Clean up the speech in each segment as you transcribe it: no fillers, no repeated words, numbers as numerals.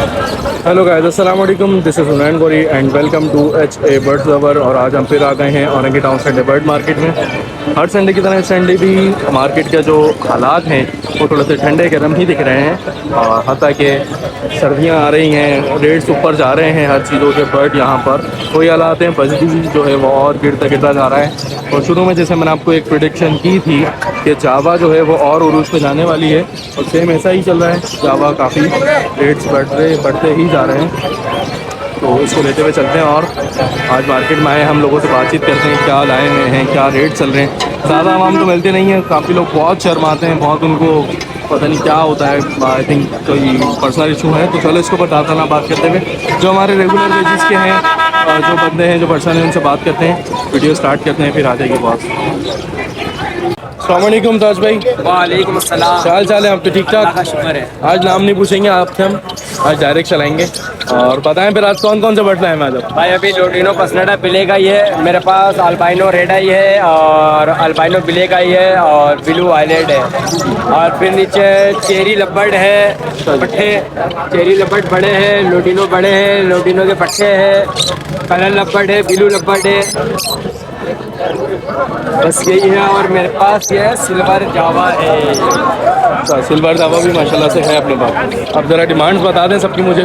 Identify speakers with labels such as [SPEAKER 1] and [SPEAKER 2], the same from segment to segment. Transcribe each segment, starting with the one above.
[SPEAKER 1] Hello guys, अस्सलाम वालेकुम। This is Hunain Ghori and welcome to H A bird lover. और आज हम फिर आ गए हैं Orangi town Sunday bird market में। हर संडे की तरह इस संडे भी मार्केट के जो हालात हैं वो थोड़े से ठंडे गर्म ही दिख रहे हैं। और हत्ता कि सर्दियाँ आ रही हैं, रेट्स ऊपर जा रहे हैं हर चीज़ों के। बर्ड यहाँ पर कोई हालात हैं, बिजली जो है वो और गिरता गिरता जा रहा है। और शुरू में जैसे मैंने आपको एक प्रेडिक्शन की थी कि जावा जो है वो और उरूज पे जाने वाली है, और सेम ऐसा ही चल रहा है। जावा काफ़ी रेट्स बढ़ते ही जा रहे हैं। तो इसको लेते हुए चलते हैं और आज मार्केट में आए हम लोगों से बातचीत करते हैं, क्या लाए हुए हैं, क्या रेट चल रहे हैं। ज़्यादा आवाम तो मिलते नहीं हैं, काफ़ी लोग बहुत शर्माते हैं, बहुत उनको पता नहीं क्या होता है। आई थिंक कोई पर्सनल इशू है। तो चलो इसको बताता ना बात करते हुए जो हमारे रेगुलर बेसिस के हैं, जो बंदे हैं, जो पर्सन हैं, उनसे बात करते हैं। वीडियो स्टार्ट करते हैं, फिर आ जाएगी बॉस। अस्सलाम वालेकुम ताज भाई।
[SPEAKER 2] वालेकुम अस्सलाम।
[SPEAKER 1] क्या हाल चाल है आपके? ठीक
[SPEAKER 2] अल्लाह
[SPEAKER 1] ठाक।
[SPEAKER 2] का शुक्र है।
[SPEAKER 1] आज नाम नहीं पूछेंगे आपसे, हम आज डायरेक्ट चलाएंगे। और बताएं फिर आज कौन कौन से बर्ड लाए हैं आज आप?
[SPEAKER 2] भाई अभी लोटिनो पसनडा बिले का ही है मेरे पास, अल्बाइनो रेड आई है और अल्बाइनो बिले का ही है और ब्लू आइलैंड है। और फिर नीचे चेरी लब्बर्ड है, पट्टे चेरी लब्बर्ड बड़े हैं, लोटिनो बड़े हैं, लोटिनो के पट्टे हैं, कलर लब्बर्ड है, ब्लू लब्बर्ड है। बस यही है। और मेरे पास ये है सिल्वर जावा है।
[SPEAKER 1] अच्छा, सिल्वर जावा भी माशाल्लाह से है अपने पास। अब ज़रा डिमांड्स बता दें सबकी मुझे।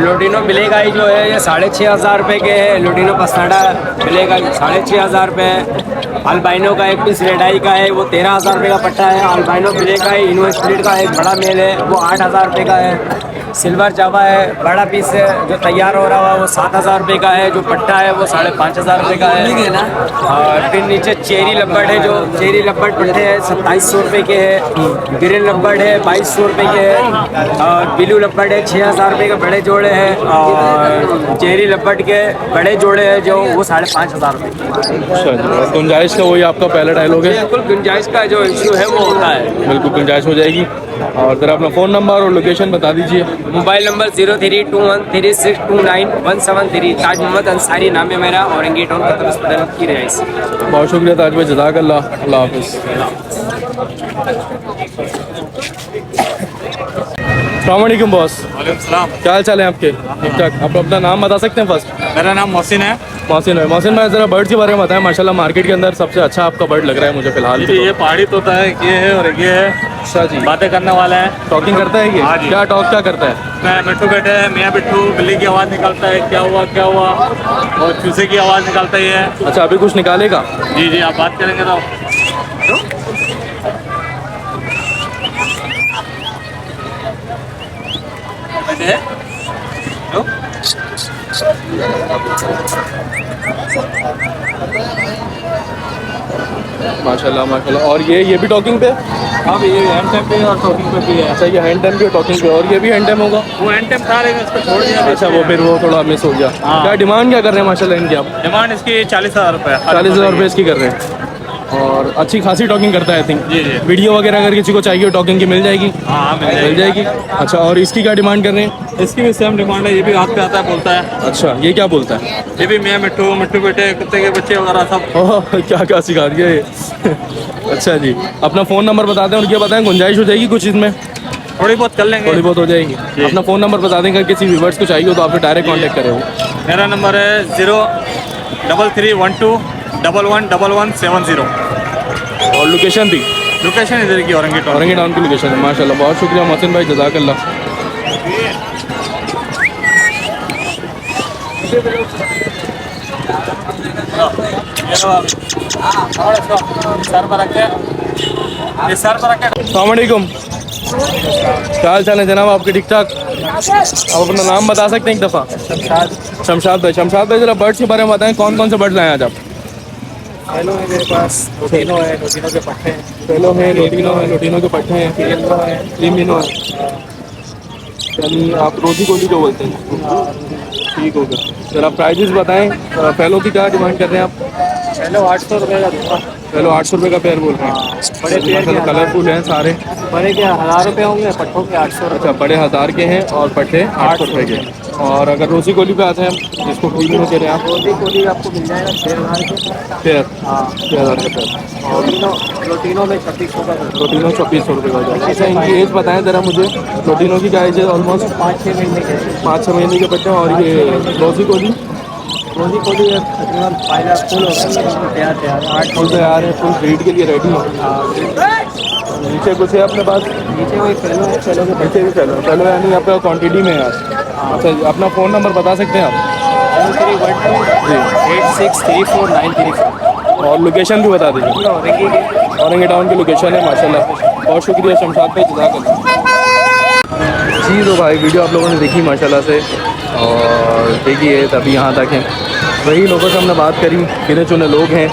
[SPEAKER 2] लोटिनो बिलेगाई जो है ये 6,500 रुपये के है। लोटिनो पसनाडा बिलेगाई 6,500 रुपये है। अल्बाइनो का एक पीस रेडाई का है वो 13,000 रुपये का पट्टा है। अल्बाइनो बिलेगाई इनो स्प्लिट का एक बड़ा मेल है वो 8,000 रुपये का है। सिल्वर जावा है बड़ा पीस है जो तैयार हो रहा है वो 7,000 रुपये का है। जो पट्टा है वो 5,500 रुपये का है। और फिर नीचे चेरी लब्बर्ड है, जो चेरी लब्बर्ड पट्टे हैं 2,700 रुपये के है। ग्रीन लब्बर्ड है 2,200 रुपये के है। और ब्लू लब्बर्ड है 6,000 रुपये के बड़े जोड़े हैं। और चेरी लब्बर्ड के बड़े जोड़े हैं जो वो 5,500 रुपये के।
[SPEAKER 1] अच्छा जी, और गुंजाइश का वही आपका पहला डायलॉग है।
[SPEAKER 2] बिल्कुल गुंजाइश का जो इशू है वो होता है।
[SPEAKER 1] बिल्कुल गुंजाइश हो जाएगी। और ज़रा अपना फ़ोन नंबर और लोकेशन बता दीजिए।
[SPEAKER 2] मोबाइल नंबर 0321362917 ताज मोहम्मद अंसारी नाम है मेरा, औरंगी टाउन कतर हॉस्पिटल की रिहाइश।
[SPEAKER 1] बहुत शुक्रिया ताज भाई, जज़ाकल्लाह। अल्लाह हाफ़िज़। अस्सलाम वालेकुम बॉस।
[SPEAKER 3] वालेकुम।
[SPEAKER 1] क्या हाल चाल है आपके? ठीक ठाक। आप अपना नाम बता सकते हैं फर्स्ट?
[SPEAKER 3] मेरा नाम मोहसिन है।
[SPEAKER 1] मोहसिन है। मोहसिन भाई ज़रा बर्ड के बारे में बताएं। माशाल्लाह मार्केट के अंदर सबसे अच्छा आपका बर्ड लग रहा है मुझे फ़िलहाल।
[SPEAKER 3] जी ये पहाड़ी तोता है, ये है और ये है।
[SPEAKER 1] अच्छा जी,
[SPEAKER 3] बातें करने वाला है,
[SPEAKER 1] टॉकिंग करता है ये?
[SPEAKER 3] हाँ जी।
[SPEAKER 1] क्या टॉक क्या करता है?
[SPEAKER 3] मैं मिट्टू बैठे है, मियाँ बिट्टू, बिल्ली की आवाज़ निकालता है, क्या हुआ क्या हुआ, और चूसे की आवाज़ निकालता ही है।
[SPEAKER 1] अच्छा, अभी कुछ निकालेगा?
[SPEAKER 3] जी जी आप बात करेंगे तो
[SPEAKER 1] माशाल्लाह माशाल्लाह। और ये भी टॉकिंग पे?
[SPEAKER 3] अब ये हैंड टैप पे और टॉकिंग पे भी है।
[SPEAKER 1] अच्छा, ये हैंड टाइम पे टॉकिंग पे, और ये भी हैंड टाइम होगा?
[SPEAKER 3] वो हैंड टैप था लेकिन उसको छोड़ दिया।
[SPEAKER 1] अच्छा, वो फिर वो थोड़ा मिस हो गया।
[SPEAKER 3] हाँ।
[SPEAKER 1] क्या डिमांड क्या कर रहे हैं माशाल्लाह इनकी आप?
[SPEAKER 3] डिमांड इसकी 40,000 रुपये।
[SPEAKER 1] 40,000 रुपये इसकी कर रहे हैं। और अच्छी खासी टॉकिंग करता है I think.
[SPEAKER 3] Ji ji.
[SPEAKER 1] Video वगैरह अगर किसी को चाहिए टॉकिंग की मिल जाएगी?
[SPEAKER 3] हाँ
[SPEAKER 1] मिल जाएगी। अच्छा, और इसकी क्या डिमांड कर रहे हैं?
[SPEAKER 3] इसकी भी सेम डिमांड है, ये भी हाथ पे आता है, बोलता है।
[SPEAKER 1] अच्छा, ये क्या बोलता है?
[SPEAKER 3] ये भी मियाँ मिट्टू, मिट्टू बेटे, कुत्ते के बच्चे वगैरह सब।
[SPEAKER 1] ओह, क्या क्या सिखा दिया ये। अच्छा जी, अपना फ़ोन नंबर बता दें और ये बताएं गुंजाइश हो जाएगी कुछ इसमें?
[SPEAKER 3] थोड़ी बहुत कर लेंगे।
[SPEAKER 1] थोड़ी बहुत हो जाएगी। अपना फ़ोन नंबर बता देंगे, किसी व्यूवर्स को चाहिए हो तो आपसे डायरेक्ट कॉन्टैक्ट करें वो।
[SPEAKER 3] मेरा नंबर है 03312111170।
[SPEAKER 1] और लोकेशन भी?
[SPEAKER 3] लोकेशन इधर की औरंगी टाउन।
[SPEAKER 1] औरंगी टाउन की लोकेशन है। माशाल्लाह, बहुत शुक्रिया मोहसिन भाई, जज़ाकल्लाह।
[SPEAKER 3] सर पर रखे, ये सर पर रखे।
[SPEAKER 1] अस्सलाम वालेकुम। क्या हाल चाल है जनाब आपके? ठीक ठाक। आप अपना नाम बता सकते हैं एक दफ़ा? शमशाद भाई। शमशाद भाई ज़रा बर्ड्स के बारे में बताएं, कौन कौन से बर्ड लाए आज आप?
[SPEAKER 3] हेलो है मेरे पास, लोटिनो है, लोटिनो के पट्टे हैं।
[SPEAKER 1] पेलो है, लोटिनो है, लोटिनो के पट्टे हैं,
[SPEAKER 3] येलो है,
[SPEAKER 1] लिमिनो है, यानी आप रोजी गोली जो बोलते हैं। ठीक हो गया। ज़रा प्राइजेस बताएं। पेलो की क्या डिमांड कर रहे हैं आप?
[SPEAKER 3] हेलो 800 रुपये का दूँगा।
[SPEAKER 1] चलो 800 रुपये का पेयर बोल रहे हैं।
[SPEAKER 2] बड़े पेयर के
[SPEAKER 1] कलरफुल हैं सारे।
[SPEAKER 2] बड़े के 1000 रुपये होंगे, पट्टों के 800 रुपये।
[SPEAKER 1] अच्छा, बड़े 1000 के हैं और पट्टे 800 रुपये के। और अगर रोजी गोली पे आते हैं हम, जिसको क्रीम कह रहे हैं आप,
[SPEAKER 2] रोजी कोली आपको मिल जाएगा 6000 के।
[SPEAKER 1] पेयर
[SPEAKER 2] हाँ
[SPEAKER 1] 6000 का पेयर।
[SPEAKER 2] और प्रोटीनों में 2600 का।
[SPEAKER 1] प्रोटीनो 2400 रुपये का हो जाएगा। अच्छा, इनकी एज बताएं ज़रा मुझे। प्रोटीनो की क्या एज है? ऑलमोस्ट
[SPEAKER 2] 5-6 महीने के।
[SPEAKER 1] 5-6 महीने के बच्चे हैं। और ये रोजी गोली
[SPEAKER 2] रोजी कोली तकरीबन फाइनल फुल हो गया, तैयार 8
[SPEAKER 1] फुल तैयार है, फुल ब्रीड के लिए रेडी है। नीचे कुछ है अपने पास?
[SPEAKER 2] नीचे वो एक फेलो है, फेलो के
[SPEAKER 1] नीचे भी चलो चलो, यानी आपका क्वांटिटी में है आज। अच्छा, अपना फ़ोन नंबर बता सकते हैं आप?
[SPEAKER 2] 7312
[SPEAKER 1] और लोकेशन भी बता दीजिए। औरंगी टाउन की लोकेशन है माशाल्लाह। बहुत शुक्रिया शमशाद भाई, जज़ाकल्लाह। जी तो भाई, वीडियो आप लोगों ने देखी माशाल्लाह से, और देखिए तभी यहाँ तक हैं। वही लोगों से हमने बात करी, गिने चुने लोग हैं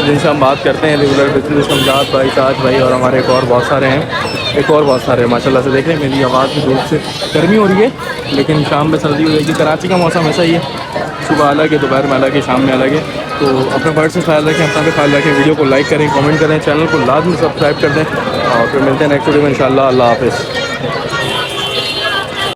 [SPEAKER 1] जिनसे हम बात करते हैं रेगुलर बेसिस पे। शमशाद भाई, ताज भाई और हमारे एक और बहुत सारे हैं, एक और बहुत सारे हैं माशाल्लाह से। देख रहे हैं मेरी आवाज़ की धूप से, गर्मी हो रही है लेकिन शाम में सर्दी हो जाएगी। कराची का मौसम ऐसा ही है, सुबह अलग है, दोपहर में अलग है, शाम में अलग है। तो अपने बर्ड से ख्याल रखें, अपना भी ख्याल रखें। वीडियो को लाइक करें, कमेंट करें, चैनल को लाजमी सब्सक्राइब कर दें, और फिर मिलते हैं नेक्स्ट वीडियो में इंशाल्लाह। अल्लाह हाफ़िज़।